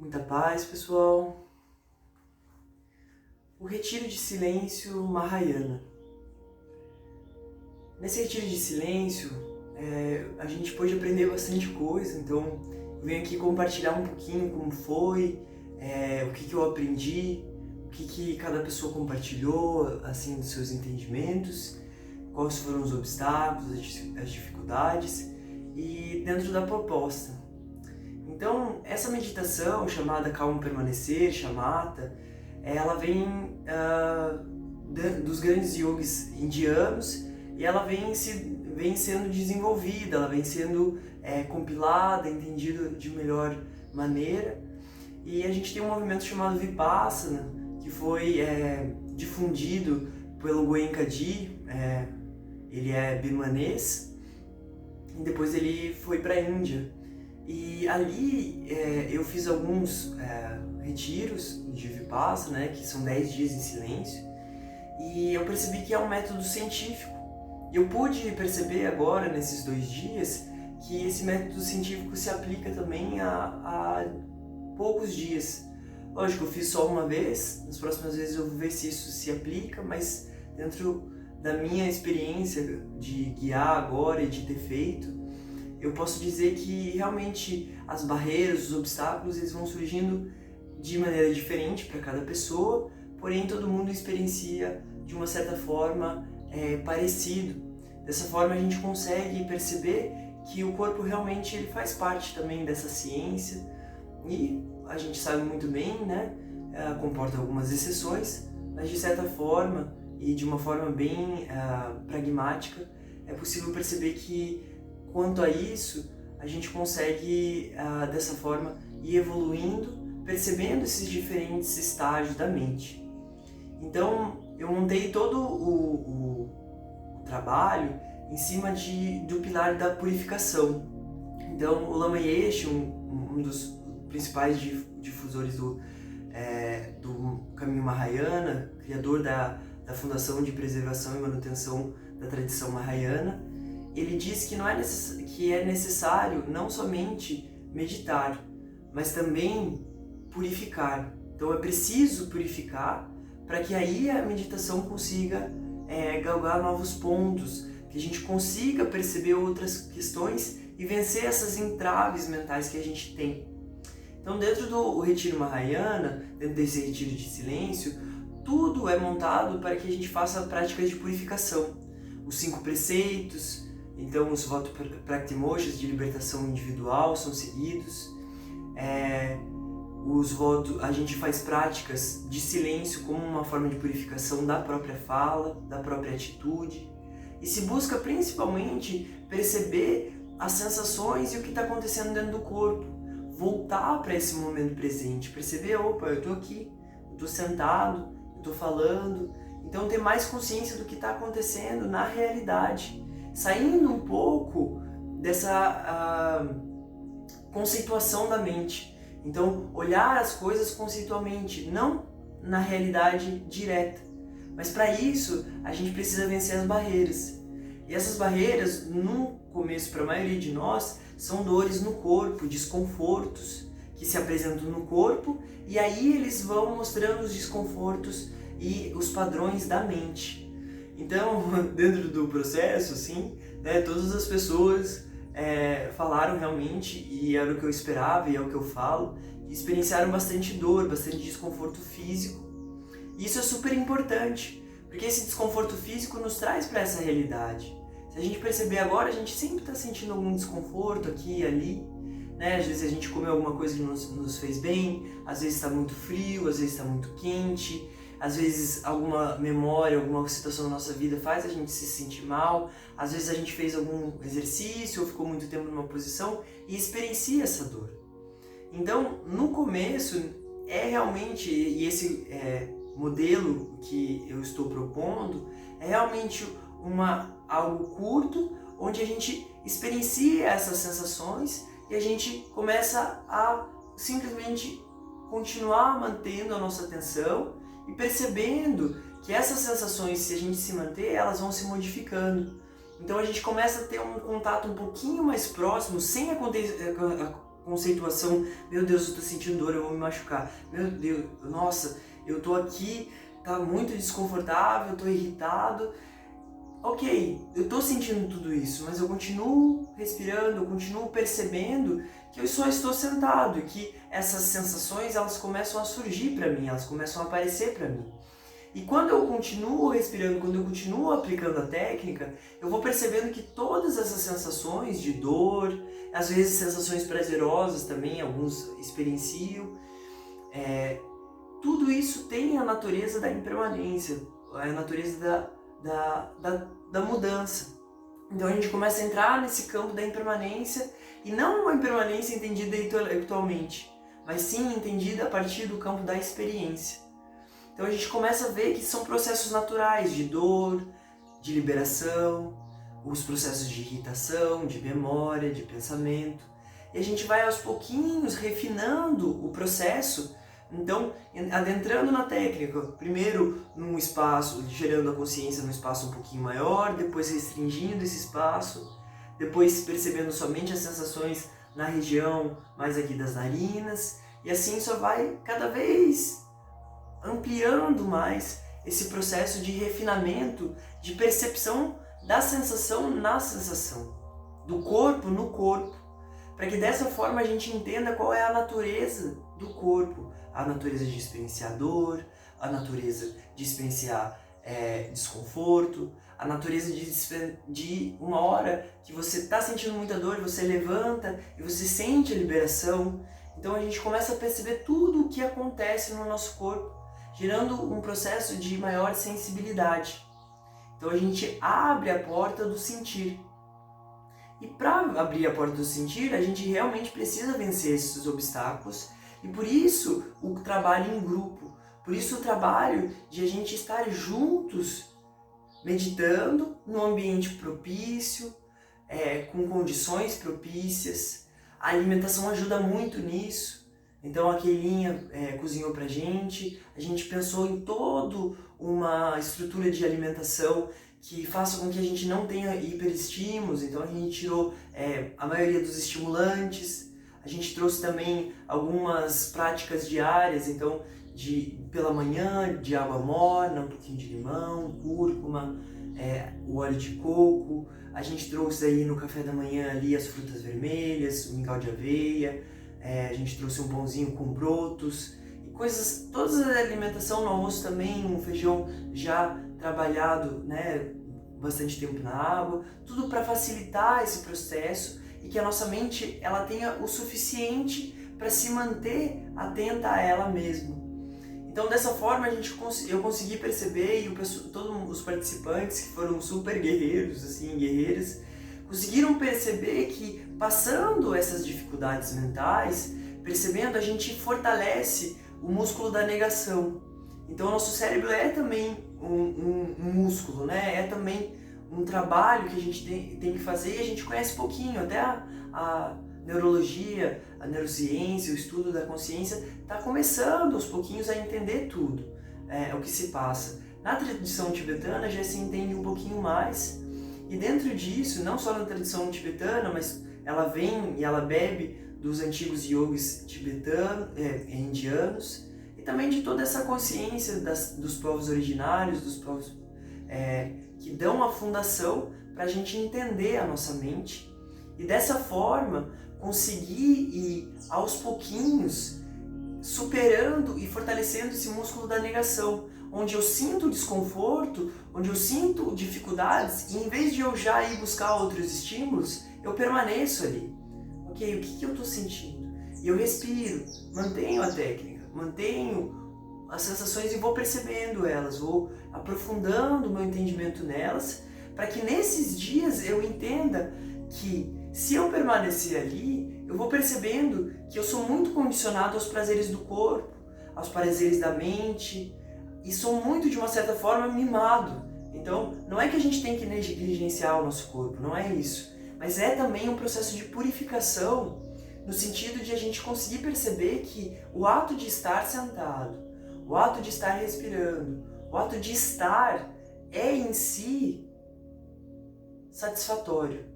Muita paz, pessoal. O retiro de silêncio Mahayana. Nesse retiro de silêncio, a gente pôde aprender bastante coisa, então eu venho aqui compartilhar um pouquinho como foi, o que eu aprendi, o que cada pessoa compartilhou, assim, dos seus entendimentos, quais foram os obstáculos, as dificuldades e dentro da proposta. Então, essa meditação chamada Calmo Permanecer, Shamatha, ela vem dos grandes yogis indianos e ela vem sendo desenvolvida, ela vem sendo compilada, entendida de melhor maneira. E a gente tem um movimento chamado Vipassana, que foi difundido pelo Goenka Ji, ele é birmanês, e depois ele foi para a Índia. E ali eu fiz alguns retiros de Vipassana, né, que são 10 dias em silêncio, e eu percebi que é um método científico. Eu pude perceber agora, nesses 2 dias, que esse método científico se aplica também a poucos dias. Lógico, eu fiz só uma vez, nas próximas vezes eu vou ver se isso se aplica, mas dentro da minha experiência de guiar agora e de ter feito, eu posso dizer que realmente as barreiras, os obstáculos, eles vão surgindo de maneira diferente para cada pessoa, porém todo mundo experiencia de uma certa forma parecido. Dessa forma a gente consegue perceber que o corpo realmente ele faz parte também dessa ciência e a gente sabe muito bem, né, comporta algumas exceções, mas de certa forma e de uma forma bem pragmática é possível perceber que quanto a isso, a gente consegue, dessa forma, ir evoluindo, percebendo esses diferentes estágios da mente. Então, eu montei todo o trabalho em cima do pilar da purificação. Então, o Lama Yeshe, um dos principais difusores do caminho Mahayana, criador da Fundação de Preservação e Manutenção da Tradição Mahayana, ele diz que é necessário não somente meditar, mas também purificar. Então é preciso purificar para que aí a meditação consiga galgar novos pontos, que a gente consiga perceber outras questões e vencer essas entraves mentais que a gente tem. Então dentro do retiro Mahayana, dentro desse retiro de silêncio, tudo é montado para que a gente faça práticas de purificação. Os 5 preceitos, então os votos praktimoksha de libertação individual são seguidos, a gente faz práticas de silêncio como uma forma de purificação da própria fala, da própria atitude, e se busca principalmente perceber as sensações e o que está acontecendo dentro do corpo, voltar para esse momento presente, perceber, opa, eu estou aqui, eu estou sentado, eu estou falando, então ter mais consciência do que está acontecendo na realidade, saindo um pouco dessa conceituação da mente. Então, olhar as coisas conceitualmente, não na realidade direta. Mas para isso, a gente precisa vencer as barreiras. E essas barreiras, no começo, para a maioria de nós, são dores no corpo, desconfortos que se apresentam no corpo, e aí eles vão mostrando os desconfortos e os padrões da mente. Então, dentro do processo, assim, né, todas as pessoas falaram realmente, e era o que eu esperava e é o que eu falo, experienciaram bastante dor, bastante desconforto físico. E isso é super importante, porque esse desconforto físico nos traz para essa realidade. Se a gente perceber agora, a gente sempre está sentindo algum desconforto aqui e ali, né? Às vezes a gente comeu alguma coisa que nos fez bem, às vezes está muito frio, às vezes está muito quente, às vezes alguma memória, alguma situação da nossa vida faz a gente se sentir mal, às vezes a gente fez algum exercício ou ficou muito tempo numa posição e experiencia essa dor. Então, no começo, realmente, e esse modelo que eu estou propondo, é realmente algo curto, onde a gente experiencia essas sensações e a gente começa a simplesmente continuar mantendo a nossa atenção e percebendo que essas sensações, se a gente se manter, elas vão se modificando. Então a gente começa a ter um contato um pouquinho mais próximo, sem conceituação, meu Deus, eu tô sentindo dor, eu vou me machucar. Meu Deus, nossa, eu tô aqui, tá muito desconfortável, eu tô irritado. Ok, eu tô sentindo tudo isso, mas eu continuo respirando, eu continuo percebendo que eu só estou sentado e que essas sensações, elas começam a surgir para mim, elas começam a aparecer para mim. E quando eu continuo respirando, quando eu continuo aplicando a técnica, eu vou percebendo que todas essas sensações de dor, às vezes sensações prazerosas também, alguns experienciam, tudo isso tem a natureza da impermanência, a natureza da mudança. Então a gente começa a entrar nesse campo da impermanência, e não uma impermanência entendida intelectualmente, mas sim entendida a partir do campo da experiência. Então a gente começa a ver que são processos naturais de dor, de liberação, os processos de irritação, de memória, de pensamento. E a gente vai aos pouquinhos refinando o processo, então adentrando na técnica, primeiro num espaço, gerando a consciência num espaço um pouquinho maior, depois restringindo esse espaço, depois percebendo somente as sensações na região mais aqui das narinas, e assim só vai cada vez ampliando mais esse processo de refinamento, de percepção da sensação na sensação, do corpo no corpo, para que dessa forma a gente entenda qual é a natureza do corpo, a natureza de experienciar dor, a natureza de experienciar desconforto, a natureza de uma hora que você está sentindo muita dor, você levanta e você sente a liberação. Então a gente começa a perceber tudo o que acontece no nosso corpo, gerando um processo de maior sensibilidade. Então a gente abre a porta do sentir. E para abrir a porta do sentir, a gente realmente precisa vencer esses obstáculos, e por isso o trabalho em grupo, por isso o trabalho de a gente estar juntos, meditando num ambiente propício, com condições propícias. A alimentação ajuda muito nisso. Então a Keilinha cozinhou pra gente, a gente pensou em toda uma estrutura de alimentação que faça com que a gente não tenha hiperestímulos, então a gente tirou a maioria dos estimulantes, a gente trouxe também algumas práticas diárias, então pela manhã, de água morna, um pouquinho de limão, cúrcuma, o óleo de coco, a gente trouxe aí no café da manhã ali as frutas vermelhas, o mingau de aveia, a gente trouxe um pãozinho com brotos, e coisas, toda a alimentação no almoço também, um feijão já trabalhado, bastante tempo na água, tudo para facilitar esse processo e que a nossa mente ela tenha o suficiente para se manter atenta a ela mesma. Então dessa forma eu consegui perceber, e todos os participantes que foram super guerreiros, assim, guerreiras, conseguiram perceber que passando essas dificuldades mentais, percebendo, a gente fortalece o músculo da negação. Então o nosso cérebro é também um músculo, é também um trabalho que a gente tem que fazer, e a gente conhece pouquinho, até a neurologia, a neurociência, o estudo da consciência está começando aos pouquinhos a entender tudo, o que se passa. Na tradição tibetana já se entende um pouquinho mais, e dentro disso, não só na tradição tibetana, mas ela vem e ela bebe dos antigos yogis tibetanos, indianos, e também de toda essa consciência dos povos originários, dos povos que dão a fundação para a gente entender a nossa mente, e dessa forma conseguir ir aos pouquinhos superando e fortalecendo esse músculo da negação, onde eu sinto desconforto, onde eu sinto dificuldades, e em vez de eu já ir buscar outros estímulos, eu permaneço ali. Ok, o que eu estou sentindo? E eu respiro, mantenho a técnica, mantenho as sensações e vou percebendo elas, vou aprofundando o meu entendimento nelas, para que nesses dias eu entenda que se eu permanecer ali, eu vou percebendo que eu sou muito condicionado aos prazeres do corpo, aos prazeres da mente, e sou muito, de uma certa forma, mimado. Então, não é que a gente tem que negligenciar o nosso corpo, não é isso. Mas é também um processo de purificação, no sentido de a gente conseguir perceber que o ato de estar sentado, o ato de estar respirando, o ato de estar é em si satisfatório.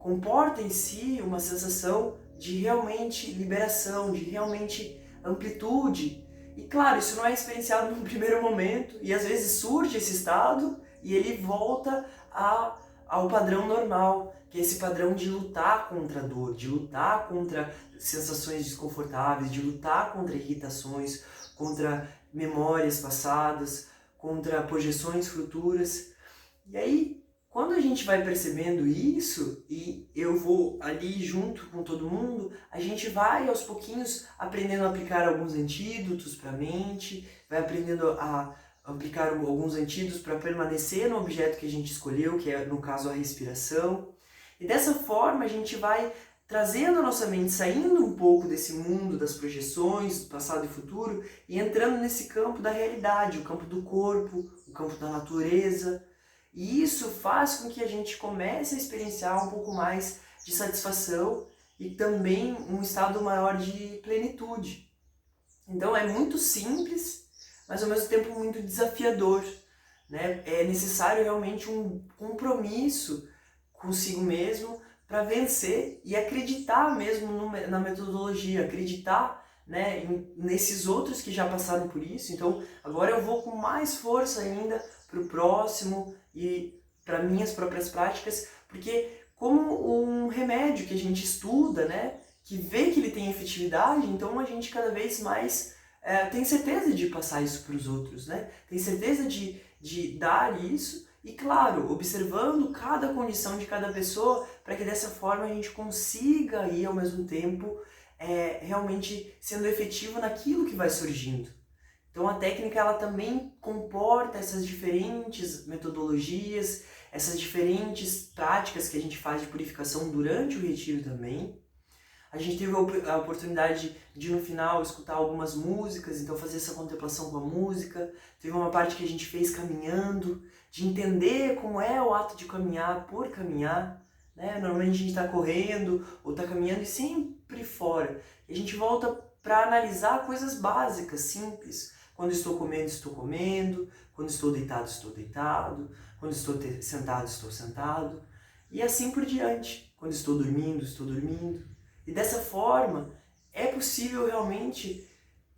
Comporta em si uma sensação de realmente liberação, de realmente amplitude. E claro, isso não é experienciado num primeiro momento, e às vezes surge esse estado e ele volta ao padrão normal, que é esse padrão de lutar contra a dor, de lutar contra sensações desconfortáveis, de lutar contra irritações, contra memórias passadas, contra projeções futuras. E aí, quando a gente vai percebendo isso, e eu vou ali junto com todo mundo, a gente vai aos pouquinhos aprendendo a aplicar alguns antídotos para a mente, vai aprendendo a aplicar alguns antídotos para permanecer no objeto que a gente escolheu, que é no caso a respiração. E dessa forma a gente vai trazendo a nossa mente, saindo um pouco desse mundo das projeções, do passado e futuro, e entrando nesse campo da realidade, o campo do corpo, o campo da natureza. E isso faz com que a gente comece a experienciar um pouco mais de satisfação e também um estado maior de plenitude. Então é muito simples, mas ao mesmo tempo muito desafiador, né? É necessário realmente um compromisso consigo mesmo para vencer e acreditar mesmo na metodologia, acreditar, né, nesses outros que já passaram por isso. Então agora eu vou com mais força ainda para o próximo e para minhas próprias práticas, porque como um remédio que a gente estuda, né, que vê que ele tem efetividade, então a gente cada vez mais tem certeza de passar isso para os outros, né? Tem certeza de dar isso e, claro, observando cada condição de cada pessoa para que dessa forma a gente consiga ir ao mesmo tempo realmente sendo efetivo naquilo que vai surgindo. Então a técnica ela também comporta essas diferentes metodologias, essas diferentes práticas que a gente faz de purificação durante o retiro também. A gente teve a oportunidade de no final escutar algumas músicas, então fazer essa contemplação com a música. Teve uma parte que a gente fez caminhando, de entender como é o ato de caminhar por caminhar, né? Normalmente a gente está correndo ou está caminhando e sempre fora. E a gente volta para analisar coisas básicas, simples. Quando estou comendo. Quando estou deitado. Quando estou estou sentado. E assim por diante. Quando estou dormindo. E dessa forma, é possível realmente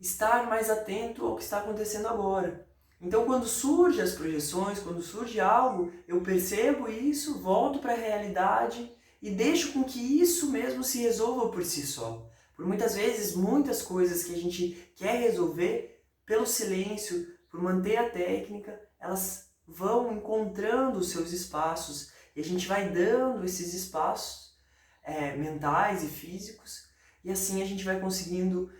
estar mais atento ao que está acontecendo agora. Então, quando surgem as projeções, quando surge algo, eu percebo isso, volto para a realidade e deixo com que isso mesmo se resolva por si só. Por muitas vezes, muitas coisas que a gente quer resolver, pelo silêncio, por manter a técnica, elas vão encontrando os seus espaços e a gente vai dando esses espaços mentais e físicos, e assim a gente vai conseguindo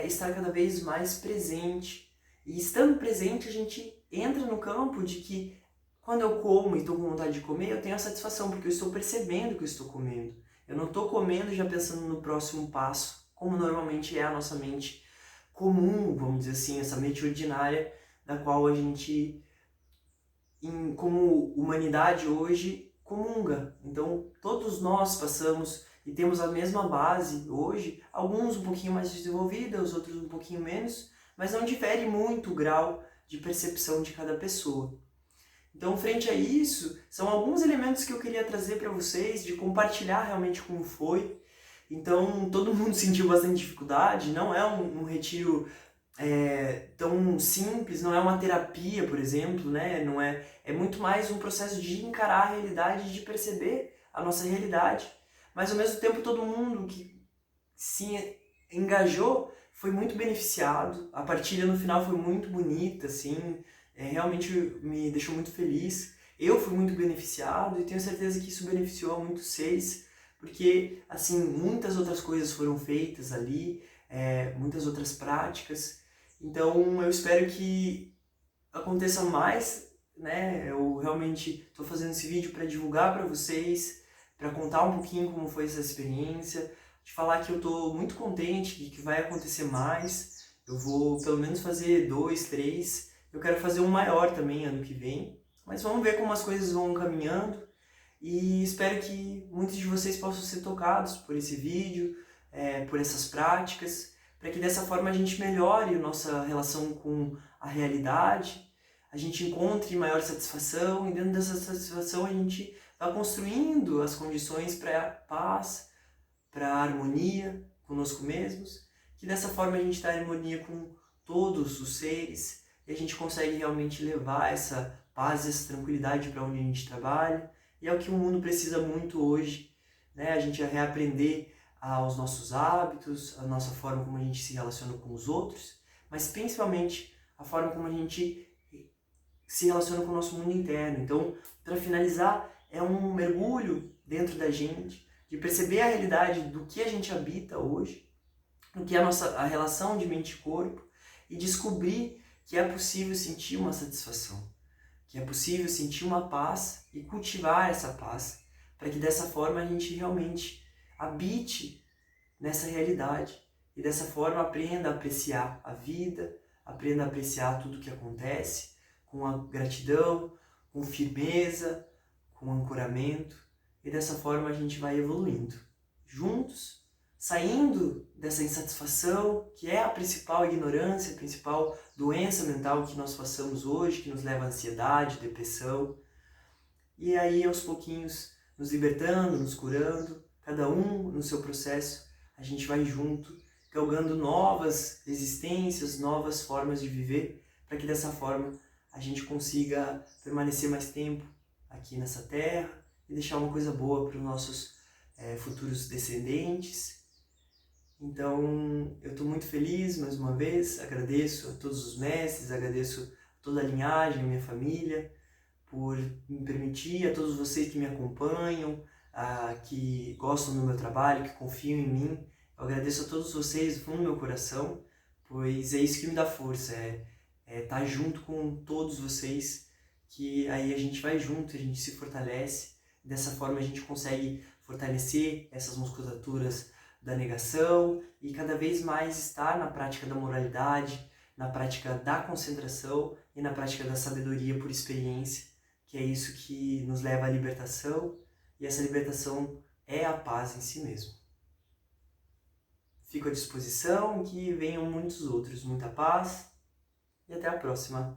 estar cada vez mais presente. E estando presente, a gente entra no campo de que quando eu como e estou com vontade de comer, eu tenho a satisfação, porque eu estou percebendo que eu estou comendo. Eu não estou comendo já pensando no próximo passo, como normalmente é a nossa mente comum, vamos dizer assim, essa mente ordinária, da qual a gente, como humanidade hoje, comunga. Então, todos nós passamos e temos a mesma base hoje, alguns um pouquinho mais desenvolvida, os outros um pouquinho menos, mas não difere muito o grau de percepção de cada pessoa. Então, frente a isso, são alguns elementos que eu queria trazer para vocês, de compartilhar realmente como foi. Então, todo mundo sentiu bastante dificuldade, não é um retiro tão simples, não é uma terapia, por exemplo, né? Não é muito mais um processo de encarar a realidade, de perceber a nossa realidade, mas ao mesmo tempo todo mundo que se engajou foi muito beneficiado. A partilha no final foi muito bonita, assim, realmente me deixou muito feliz. Eu fui muito beneficiado e tenho certeza que isso beneficiou a muitos seres, porque assim muitas outras coisas foram feitas ali, muitas outras práticas. Então eu espero que aconteçam mais, né? Eu realmente estou fazendo esse vídeo para divulgar para vocês, para contar um pouquinho como foi essa experiência, de falar que eu estou muito contente, que vai acontecer mais. Eu vou pelo menos fazer 2, 3, eu quero fazer um maior também ano que vem, mas vamos ver como as coisas vão caminhando e espero que muitos de vocês possam ser tocados por esse vídeo, por essas práticas, para que dessa forma a gente melhore a nossa relação com a realidade, a gente encontre maior satisfação e dentro dessa satisfação a gente vai construindo as condições para a paz, para a harmonia conosco mesmos, que dessa forma a gente está em harmonia com todos os seres e a gente consegue realmente levar essa paz, essa tranquilidade para onde a gente trabalha. E é o que o mundo precisa muito hoje, né? A gente reaprender aos nossos hábitos, a nossa forma como a gente se relaciona com os outros, mas principalmente a forma como a gente se relaciona com o nosso mundo interno. Então, para finalizar, é um mergulho dentro da gente, de perceber a realidade do que a gente habita hoje, do que é a relação de mente e corpo, e descobrir que é possível sentir uma satisfação, que é possível sentir uma paz e cultivar essa paz, para que dessa forma a gente realmente habite nessa realidade e dessa forma aprenda a apreciar a vida, aprenda a apreciar tudo o que acontece com a gratidão, com firmeza, com ancoramento, e dessa forma a gente vai evoluindo juntos, saindo dessa insatisfação, que é a principal ignorância, a principal doença mental que nós passamos hoje, que nos leva à ansiedade, depressão, e aí aos pouquinhos nos libertando, nos curando, cada um no seu processo, a gente vai junto, galgando novas existências, novas formas de viver, para que dessa forma a gente consiga permanecer mais tempo aqui nessa terra e deixar uma coisa boa para os nossos futuros descendentes. Então, eu estou muito feliz, mais uma vez, agradeço a todos os mestres, agradeço a toda a linhagem, a minha família, por me permitir, a todos vocês que me acompanham, que gostam do meu trabalho, que confiam em mim. Eu agradeço a todos vocês do fundo do meu coração, pois é isso que me dá força, estar junto com todos vocês, que aí a gente vai junto, a gente se fortalece, dessa forma a gente consegue fortalecer essas musculaturas da negação e cada vez mais estar na prática da moralidade, na prática da concentração e na prática da sabedoria por experiência, que é isso que nos leva à libertação, e essa libertação é a paz em si mesmo. Fico à disposição, que venham muitos outros. Muita paz e até a próxima.